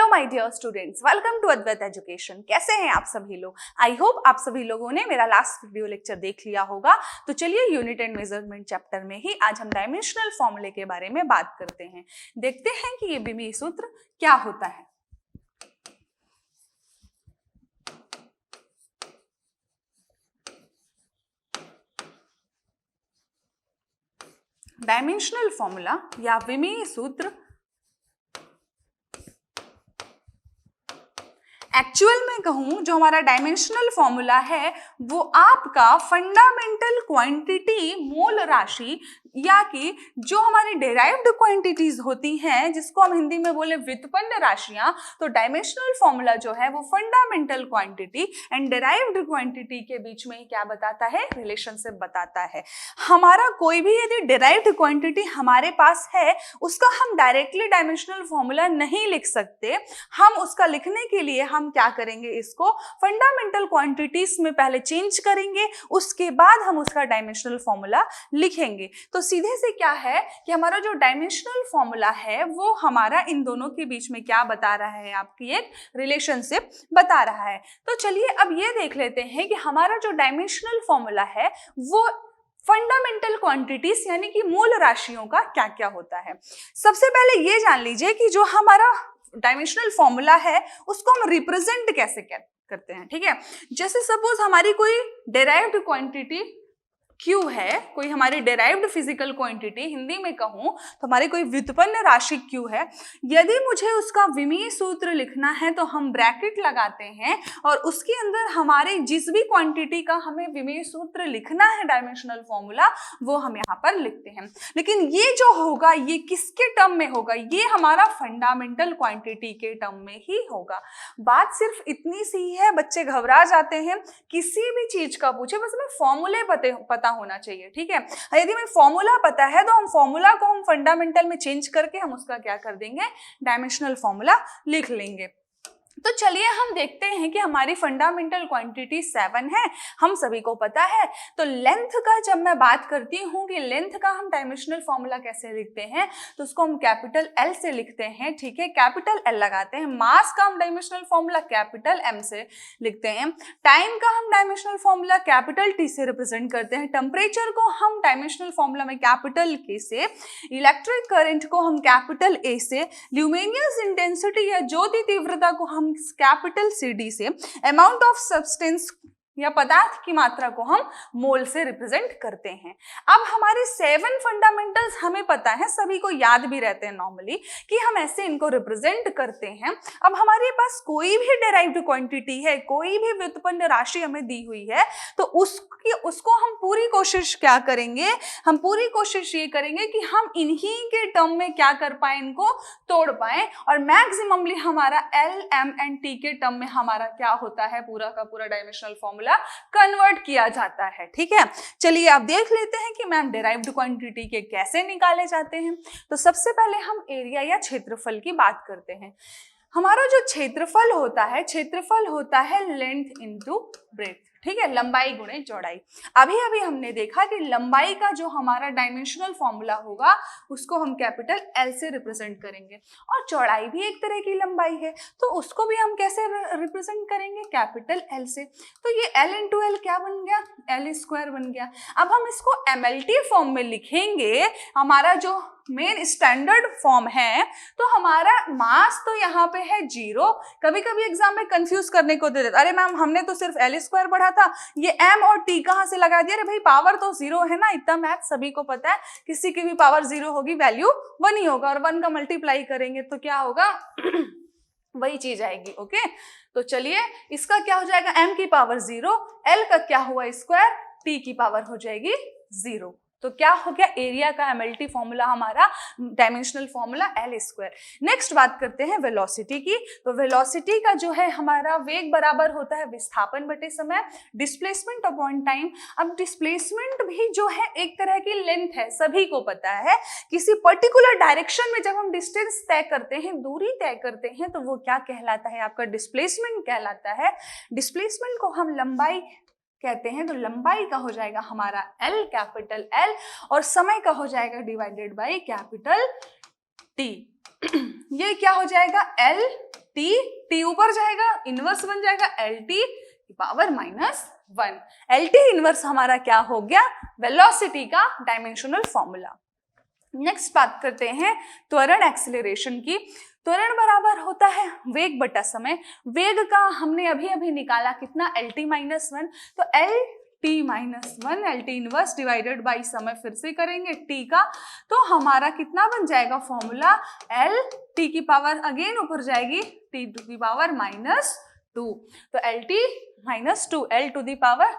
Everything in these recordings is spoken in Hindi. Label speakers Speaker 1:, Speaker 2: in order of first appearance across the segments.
Speaker 1: Hello my dear students, welcome to Advait education. कैसे हैं आप सभी लोग? आई होप आप सभी लोगों ने मेरा लास्ट वीडियो लेक्चर देख लिया होगा। तो चलिए यूनिट एंड मेजरमेंट चैप्टर में ही आज हम डायमेंशनल फॉर्मूले के बारे में बात करते हैं। देखते हैं कि ये विमीय सूत्र क्या होता है। डायमेंशनल फॉर्मूला या विमीय सूत्र एक्चुअल में कहूं, जो हमारा डायमेंशनल फॉर्मूला है वो आपका फंडामेंटल क्वांटिटी मोल राशि या कि जो हमारी डेराइव्ड क्वांटिटीज होती हैं, जिसको हम हिंदी में बोले व्युत्पन्न राशियां, तो डायमेंशनल फॉर्मूला जो है वो fundamental quantity and derived quantity के बीच में क्या बताता है? रिलेशनशिप बताता है। हमारा कोई भी यदि डेराइव्ड क्वांटिटी हमारे पास है, उसका हम डायरेक्टली डायमेंशनल फॉर्मूला नहीं लिख सकते। हम उसका लिखने के लिए हम क्या करेंगे, इसको फंडामेंटल क्वांटिटीज में पहले चेंज करेंगे, उसके बाद हम उसका डायमेंशनल फॉर्मूला लिखेंगे। तो सीधे से क्या है कि हमारा जो डायमेंशनल फॉर्मूला है वो हमारा इन दोनों के बीच में क्या बता रहा है? आपकी एक रिलेशनशिप बता रहा है। तो चलिए अब ये देख लेते हैं कि हमारा जो डायमेंशनल फॉर्मूला है वो फंडामेंटल क्वांटिटीज यानी कि मूल राशियों का क्या क्या होता है। सबसे पहले ये जान लीजिए कि जो हमारा डायमेंशनल फॉर्मूला है उसको हम रिप्रेजेंट कैसे करते हैं। ठीक है, जैसे सपोज हमारी कोई डेराइव्ड क्वांटिटी Q है, कोई हमारी डेराइव्ड फिजिकल क्वांटिटी, हिंदी में कहूं तो हमारी कोई व्युत्पन्न राशि Q है। यदि मुझे उसका विमीय सूत्र लिखना है तो हम ब्रैकेट लगाते हैं और उसके अंदर हमारे जिस भी क्वांटिटी का हमें विमीय सूत्र लिखना है डायमेंशनल फॉर्मूला, वो हम यहाँ पर लिखते हैं। लेकिन ये जो होगा ये किसके टर्म में होगा? ये हमारा फंडामेंटल क्वांटिटी के टर्म में ही होगा। बात सिर्फ इतनी सी है, बच्चे घबरा जाते हैं किसी भी चीज का पूछे, बस हमें फॉर्मूले पता होना चाहिए। ठीक है, यदि हमें फॉर्मूला पता है तो हम फॉर्मूला को हम फंडामेंटल में चेंज करके हम उसका क्या कर देंगे? डायमेंशनल फॉर्मूला लिख लेंगे। तो चलिए हम देखते हैं कि हमारी फंडामेंटल क्वांटिटी 7 है, हम सभी को पता है। तो लेंथ का जब मैं बात करती हूँ कि लेंथ का हम डायमेंशनल फॉर्मूला कैसे लिखते हैं, तो उसको हम कैपिटल L से लिखते हैं। ठीक है, कैपिटल L लगाते हैं। मास का हम डायमेंशनल फॉर्मूला कैपिटल M से लिखते हैं। टाइम का हम डायमेंशनल फॉर्मूला कैपिटल T से रिप्रेजेंट करते हैं। टेम्परेचर को हम डायमेंशनल फॉर्मूला में कैपिटल K से, इलेक्ट्रिक करंट को हम कैपिटल A से, ल्यूमिनियस इंटेंसिटी या ज्योति तीव्रता को हम कैपिटल CD से, अमाउंट ऑफ सब्सटेंस या पदार्थ की मात्रा को हम मोल से रिप्रेजेंट करते हैं। अब हमारे 7 फंडामेंटल्स हमें पता है, सभी को याद भी रहते हैं नॉर्मली कि हम ऐसे इनको रिप्रेजेंट करते हैं। अब हमारे पास कोई भी डेराइव्ड क्वांटिटी है, कोई भी व्युत्पन्न राशि हमें दी हुई है, तो उसको हम पूरी कोशिश क्या करेंगे? हम पूरी कोशिश ये करेंगे कि हम इन्हीं के टर्म में क्या कर पाए, इनको तोड़ पाए, और मैक्सिममली हमारा L, M एंड T के टर्म में हमारा क्या होता है? पूरा का पूरा डायमेंशनल फॉर्मूला कन्वर्ट किया जाता है। ठीक है, चलिए आप देख लेते हैं कि मैम डेराइव्ड क्वांटिटी के कैसे निकाले जाते हैं। तो सबसे पहले हम एरिया या क्षेत्रफल की बात करते हैं। हमारा जो क्षेत्रफल होता है लेंथ इनटू ब्रेड्थ। ठीक है, लंबाई गुणे चौड़ाई। अभी हमने देखा कि लंबाई का जो हमारा डायमेंशनल फॉर्मूला होगा उसको हम कैपिटल L से रिप्रेजेंट करेंगे, और चौड़ाई भी एक तरह की लंबाई है, तो उसको भी हम कैसे रिप्रेजेंट करेंगे? कैपिटल L से। तो ये L इंटू L क्या बन गया? L स्क्वायर बन गया। अब हम इसको MLT फॉर्म में लिखेंगे, हमारा जो मेन स्टैंडर्ड फॉर्म है, तो हमारा मास तो यहाँ पे है 0। कभी कभी एग्जाम में कंफ्यूज करने को दे देता, अरे मैम हमने तो सिर्फ L स्क्वायर पढ़ा था, ये M और T कहाँ से लगा दिया? अरे भाई पावर तो 0 है ना, इतना मैथ सभी को पता है, किसी की भी पावर 0 होगी, वैल्यू 1 ही होगा, और 1 का मल्टीप्लाई करेंगे तो क्या होगा? वही चीज आएगी। ओके, तो चलिए इसका क्या हो जाएगा? M की पावर 0, L का क्या हुआ स्क्वायर, T की पावर हो जाएगी 0। तो क्या हो गया? एरिया का MLT फॉर्मूला हमारा dimensional formula L square. Next बात करते हैं वेलोसिटी की। तो वेलोसिटी का जो है हमारा वेग बराबर होता है विस्थापन बटे समय, डिस्प्लेसमेंट अपॉन टाइम। अब डिस्प्लेसमेंट भी जो है एक तरह की लेंथ है, सभी को पता है। किसी पर्टिकुलर डायरेक्शन में जब हम डिस्टेंस तय करते हैं, दूरी तय करते हैं, तो वो क्या कहलाता है? आपका डिस्प्लेसमेंट कहलाता है। डिस्प्लेसमेंट को हम लंबाई कहते हैं, तो लंबाई का हो जाएगा हमारा L, कैपिटल L, और समय का हो जाएगा डिवाइडेड बाय कैपिटल T। ये क्या हो जाएगा? L टी ऊपर जाएगा, इनवर्स बन जाएगा LT पावर -1। LT इनवर्स हमारा क्या हो गया, वेलोसिटी का डायमेंशनल फॉर्मूला। नेक्स्ट बात करते हैं त्वरण एक्सेलरेशन की। त्वरण बराबर होता है वेग बटा समय। वेग का हमने अभी अभी निकाला कितना, LT -1, तो LT -1 LT inverse divided by समय फिर से करेंगे T का, तो हमारा कितना बन जाएगा फॉर्मूला, LT की पावर अगेन ऊपर जाएगी T टू दी पावर -2, तो LT -2 L to the power,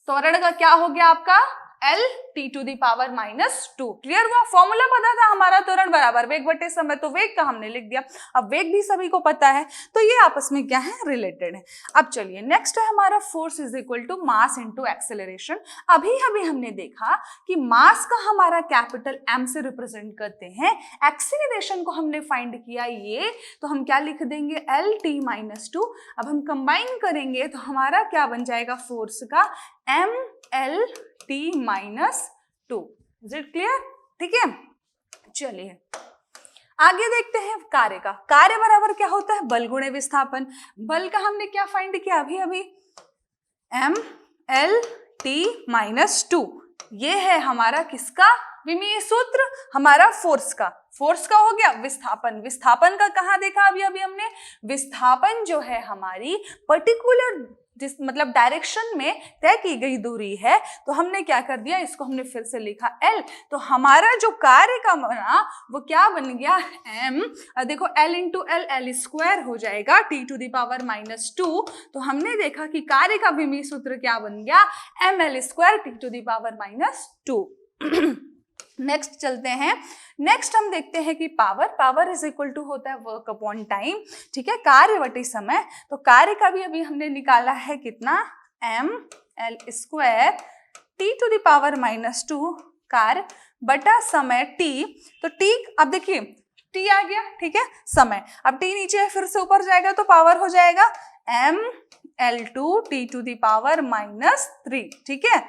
Speaker 1: त्वरण का क्या हो गया आपका LT to the power -2। Clear हुआ, फॉर्मूला पता था हमारा त्वरण बराबर वेग बटे समय, तो वेग का हमने लिख दिया। अब वेग भी सभी को पता है, तो ये आपस में क्या है, रिलेटेड है। अब चलिए नेक्स्ट है हमारा force is equal to mass into acceleration. अभी अभी हमने देखा कि मास का हमारा कैपिटल M से रिप्रेजेंट करते हैं, एक्सेलरेशन को हमने फाइंड किया ये, तो हम क्या लिख देंगे LT -2। अब हम कंबाइन करेंगे तो हमारा क्या बन जाएगा फोर्स का MLT -2। इज इट क्लियर, ठीक है। चलिए आगे देखते हैं कार्य का। कार्य बराबर क्या होता है, बल गुणे विस्थापन। बल का हमने क्या फाइंड किया अभी अभी, MLT -2। ये है हमारा किसका विमीय सूत्र, हमारा फोर्स का। फोर्स का हो गया विस्थापन। विस्थापन का कहाँ देखा अभी अभी हमने, विस्थापन जो है हमारी पर्टिकुलर जिस मतलब डायरेक्शन में तय की गई दूरी है, तो हमने क्या कर दिया, इसको हमने फिर से लिखा L। तो हमारा जो कार्य का बना वो क्या बन गया, M, देखो L into L, L square हो जाएगा T टू दी पावर -2। तो हमने देखा कि कार्य का विमीय सूत्र क्या बन गया, ML square T to the power -2। Next चलते हैं, नेक्स्ट हम देखते हैं कि पावर इज इक्वल टू होता है वर्क अपॉन टाइम, ठीक है, कार्य बटे समय। तो कार्य का भी अभी हमने निकाला है कितना, ML square T to the power -2 कार्य बटा समय T। तो T, अब देखिए T आ गया, ठीक है, समय, अब T नीचे है फिर से ऊपर जाएगा तो पावर हो जाएगा ML2 T to the power -3, ठीक है।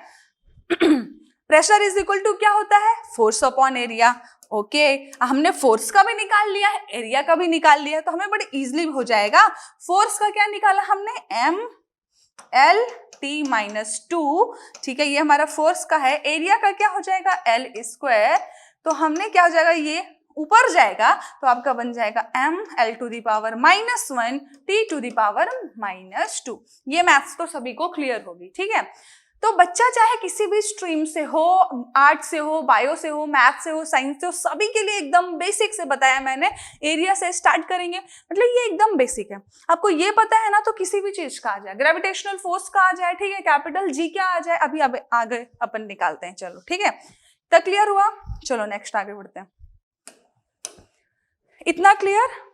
Speaker 1: प्रेशर इज इक्वल टू क्या होता है, फोर्स अपॉन एरिया। ओके, हमने फोर्स का भी निकाल लिया है, एरिया का भी निकाल लिया है, तो हमें बड़े इजीली हो जाएगा। फोर्स का क्या निकाला हमने, MLT -2, ठीक है, ये हमारा फोर्स का है। एरिया का क्या हो जाएगा, L स्क्वायर, तो हमने क्या हो जाएगा, ये ऊपर जाएगा तो आपका बन जाएगा ML to the power -1 T to the power -2। ये मैथ्स तो सभी को क्लियर होगी, ठीक है। तो बच्चा चाहे किसी भी स्ट्रीम से हो, आर्ट से हो, बायो से हो, मैथ से हो, साइंस से हो, सभी के लिए एकदम बेसिक से बताया मैंने। एरिया से स्टार्ट करेंगे, मतलब ये एकदम बेसिक है। आपको ये पता है ना, तो किसी भी चीज का आ जाए, ग्रेविटेशनल फोर्स का आ जाए, ठीक है, कैपिटल G क्या आ जाए, अभी आगे अपन निकालते हैं, चलो ठीक है। तो क्लियर हुआ, चलो नेक्स्ट आगे बढ़ते हैं। इतना क्लियर।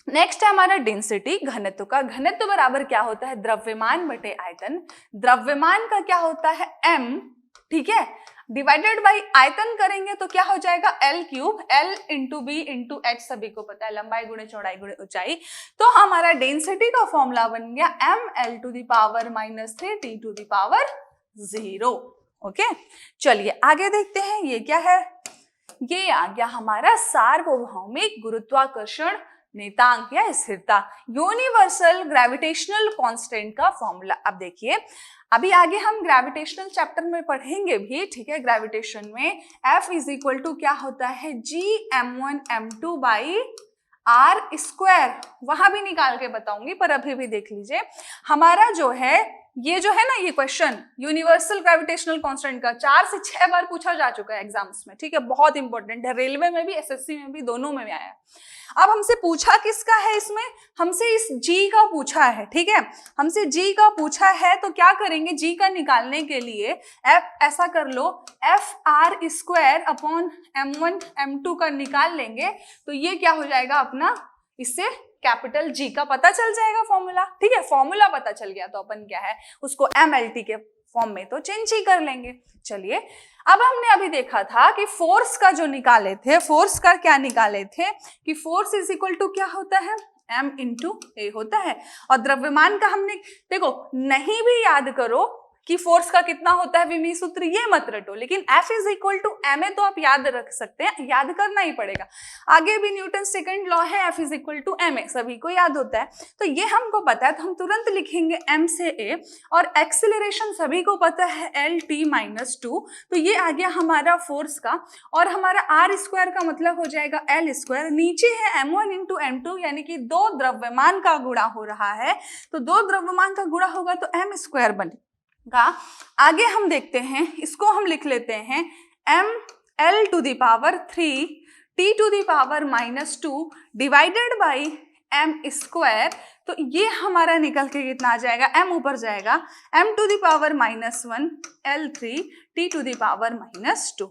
Speaker 1: नेक्स्ट है हमारा डेंसिटी, घनत्व का। घनत्व बराबर क्या होता है, द्रव्यमान बटे आयतन। द्रव्यमान का क्या होता है M, ठीक है, डिवाइडेड बाई आयतन करेंगे तो क्या हो जाएगा L cube, L into B into H, सभी को पता है, लंबाई गुणे चौड़ाई गुणे ऊंचाई। तो हमारा डेंसिटी का फॉर्मूला बन गया ML to the power -3 T to the power 0। Okay, चलिए आगे देखते हैं, ये क्या है, ये आ गया हमारा सार्वभौमिक गुरुत्वाकर्षण नेतांक या स्थिरता, यूनिवर्सल ग्रेविटेशनल कांस्टेंट का फॉर्मूला। अब देखिए, अभी आगे हम ग्रेविटेशनल चैप्टर में पढ़ेंगे भी, ठीक है। ग्रेविटेशन में F इज इक्वल टू क्या होता है, Gm1m2 बाई R स्क्वायर, वहां भी निकाल के बताऊंगी, पर अभी भी देख लीजिए। हमारा जो है ये जो है ना, ये क्वेश्चन यूनिवर्सल ग्रेविटेशनल कांस्टेंट का 4 से 6 बार पूछा जा चुका है एग्जाम्स में, ठीक है, बहुत इंपॉर्टेंट है, रेलवे में भी, SSC में भी, दोनों में भी आया है। अब हमसे पूछा किसका है, इसमें हमसे इस G का पूछा है, ठीक है, हमसे G का पूछा है, तो क्या करेंगे, G का निकालने के लिए ऐसा कर लो, FR square upon M1 M2 का निकाल लेंगे, तो ये क्या हो जाएगा अपना, इससे कैपिटल G का पता चल जाएगा फॉर्मूला, ठीक है। फॉर्मूला पता चल गया तो अपन क्या है, उसको MLT के फॉर्म में तो चेंज ही कर लेंगे। चलिए, अब हमने अभी देखा था कि फोर्स का जो निकाले थे, फोर्स का क्या निकाले थे कि फोर्स इज इक्वल टू क्या होता है, M इंटू A होता है। और द्रव्यमान का हमने देखो, नहीं भी याद करो कि फोर्स का कितना होता है विमीय सूत्र, ये मत रटो, लेकिन F is equal to ma तो आप याद रख सकते हैं, याद करना ही पड़ेगा। आगे भी न्यूटन सेकंड लॉ है, F is equal to ma, सभी को याद होता है। तो ये हमको पता है, तो हम तुरंत लिखेंगे m से a, और एक्सेलरेशन सभी को पता है L-t-2, तो ये आ गया हमारा फोर्स का, और हमारा r स्क्वायर का मतलब हो जाएगा L स्क्वायर, नीचे है m1 इंटू m2, यानी कि दो द्रव्यमान का गुणा हो रहा है, तो दो द्रव्यमान का गुणा होगा तो m स्क्वायर बनेगा। आगे हम देखते हैं, इसको हम लिख लेते हैं ml⁻³ t⁻⁻2 divided by m square, तो ये हमारा निकल के कितना आ जाएगा, m ऊपर जाएगा m⁻⁻1 L3 t⁻⁻2।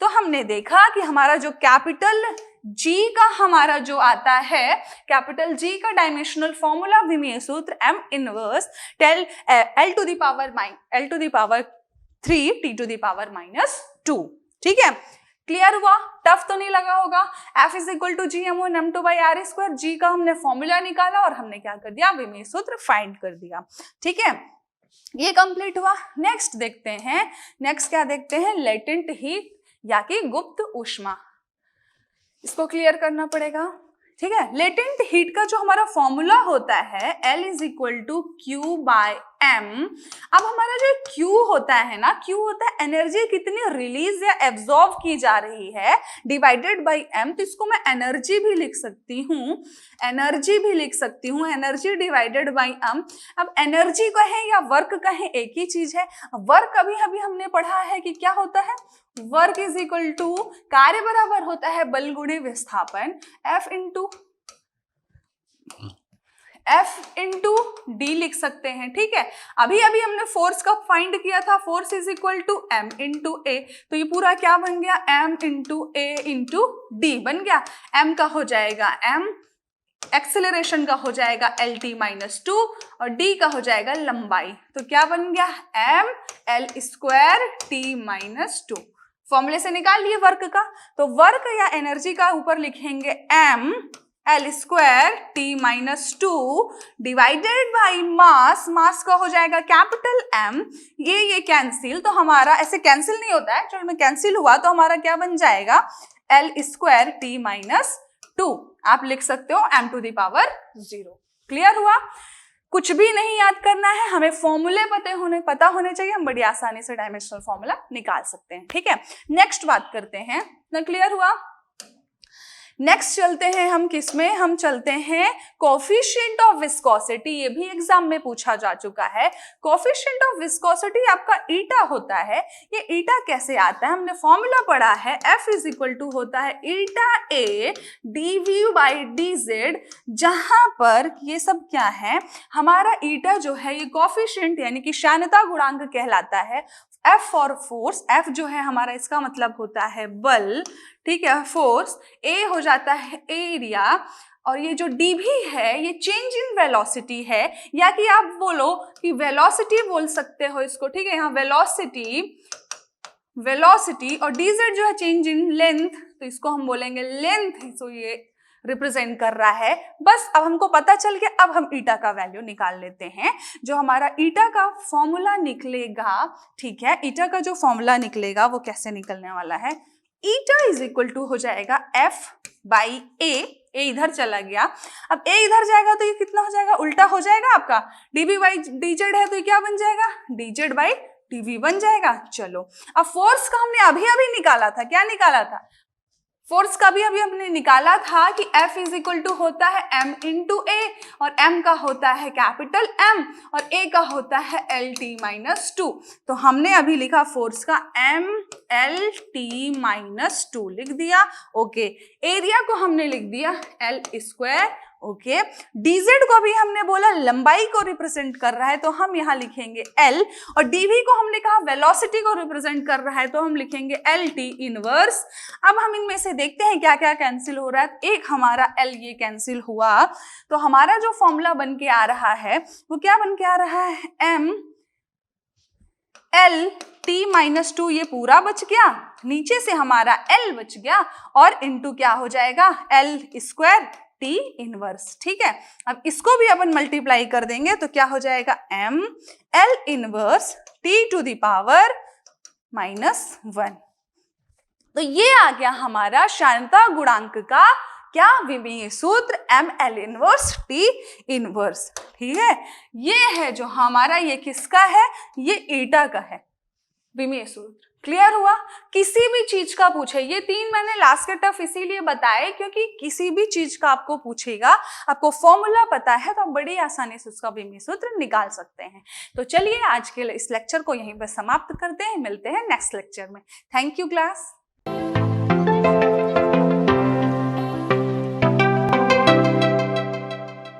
Speaker 1: तो हमने देखा कि हमारा जो कैपिटल G का हमारा जो आता है, कैपिटल G का डायमेंशनल फॉर्मूला विमीय सूत्र m इनवर्स L⁻3 t⁻⁻2। ठीक है, क्लियर हुआ? टफ तो नहीं लगा होगा। F is equal to G_m1 m2/r², G का हमने फॉर्मूला निकाला और हमने क्या कर दिया, विमीय सूत्र फाइंड कर दिया। ठीक है, ये कंप्लीट हुआ। नेक्स्ट देखते हैं, नेक्स्ट क्या देखते हैं, लेटेंट हीट या कि गुप्त ऊष्मा, इसको क्लियर करना पड़ेगा। ठीक है, लेटेंट हीट का जो हमारा फॉर्मूला होता है L is equal to Q/m। अब हमारा जो Q होता है ना, Q होता है एनर्जी कितनी रिलीज या एब्जॉर्ब की जा रही है, डिवाइडेड बाय m, तो इसको मैं एनर्जी भी लिख सकती हूँ, एनर्जी डिवाइडेड बाय m। अब एनर्जी कहें या वर्क कहें एक ही चीज है। वर्क अभी हमने पढ़ा है कि क्या होता है, वर्क इज इक्वल टू कार्य बराबर होता है बल गुणे विस्थापन, F इंटू डी लिख सकते हैं। ठीक है, अभी हमने फोर्स का फाइंड किया था, force is equal to m into a, तो ये पूरा क्या बन गया, m into a into d बन गया। m का हो जाएगा m, एक्सेलरेशन का हो जाएगा L-t-2 और d का हो जाएगा लंबाई, तो क्या बन गया, m L² t-2। फॉर्मूले से निकाल लिए वर्क का, तो वर्क या एनर्जी का ऊपर लिखेंगे m L² t-2 divided by mass, mass का हो जाएगा कैपिटल M, ये कैंसिल, तो हमारा ऐसे कैंसिल नहीं होता है, चलो में कैंसिल हुआ तो हमारा क्या बन जाएगा, L² t-2, आप लिख सकते हो m⁻�0। क्लियर हुआ? कुछ भी नहीं याद करना है, हमें फॉर्मूले पता होने चाहिए, हम बड़ी आसानी से डायमेंशनल फॉर्मूला निकाल सकते हैं। ठीक है, नेक्स्ट बात करते हैं ना, क्लियर हुआ? नेक्स्ट चलते हैं हम किसमें, हम चलते हैं कोफिशिएंट ऑफ विस्कोसिटी, ये भी एग्जाम में पूछा जा चुका है। कोफिशिएंट ऑफ विस्कोसिटी आपका ईटा होता है, ये ईटा कैसे आता है, हमने फॉर्मूला पढ़ा है, F इज इक्वल टू होता है ईटा A dV/dz, जहां पर ये सब क्या है, हमारा ईटा जो है ये कोफिशिएंट यानी कि श्यानता गुणांक कहलाता है। F फॉर फोर्स, F जो है हमारा इसका मतलब होता है बल, ठीक है, फोर्स, A हो जाता है एरिया, और ये जो dv है ये चेंज इन वेलोसिटी है, या कि आप बोलो कि वेलोसिटी बोल सकते हो इसको। ठीक है, यहाँ वेलोसिटी और dz जो है चेंज इन लेंथ, तो इसको हम बोलेंगे लेंथ, तो ये रिप्रेजेंट कर रहा है। बस अब हमको पता चल गया, अब हम ईटा का वैल्यू निकाल लेते हैं। जो हमारा ईटा का फॉर्मूला निकलेगा, ठीक है, ईटा का जो फॉर्मूला निकलेगा वो कैसे निकलने वाला है, ईटा इज इक्वल टू हो जाएगा F/A, ए इधर चला गया, अब ए इधर जाएगा तो ये कितना हो जाएगा, उल्टा हो जाएगा आपका, dV/dz है तो ये क्या बन जाएगा, dz/dV बन जाएगा। चलो, अब फोर्स का हमने अभी निकाला था, क्या निकाला था, फोर्स का भी अभी हमने निकाला था कि F इज इक्वल टू होता है m इंटू ए, और m का होता है कैपिटल M और a का होता है L-t-2, तो हमने अभी लिखा फोर्स का m L-t-2 लिख दिया। ओके, एरिया को हमने लिख दिया L²। ओके, dz को भी हमने बोला लंबाई को रिप्रेजेंट कर रहा है, तो हम यहाँ लिखेंगे L, और dv को हमने कहा वेलोसिटी को रिप्रेजेंट कर रहा है, तो हम लिखेंगे L-t इनवर्स। अब हम इनमें से देखते हैं क्या क्या कैंसिल हो रहा है। एक हमारा L ये कैंसिल हुआ, तो हमारा जो फॉर्मूला बन के आ रहा है वो क्या बन के आ रहा है, m L-t-2, ये पूरा बच गया, नीचे से हमारा L बच गया, और इंटू क्या हो जाएगा L² टी इनवर्स। ठीक है, अब इसको भी अपन मल्टीप्लाई कर देंगे तो क्या हो जाएगा, M L inverse T to the power -1। तो ये आ गया हमारा श्यानता गुणांक का क्या, विमीय सूत्र M L inverse T inverse. ठीक है, ये है जो हमारा, ये किसका है, ये ईटा का है विमीय सूत्र। क्लियर हुआ? किसी भी चीज का पूछे, ये 3 मैंने लास्ट के टफ इसीलिए बताए क्योंकि किसी भी चीज का आपको पूछेगा, आपको फॉर्मूला पता है तो आप बड़ी आसानी से उसका विमीय सूत्र निकाल सकते हैं। तो चलिए आज के इस लेक्चर को यहीं पर समाप्त करते हैं, मिलते हैं नेक्स्ट लेक्चर में। Thank you class.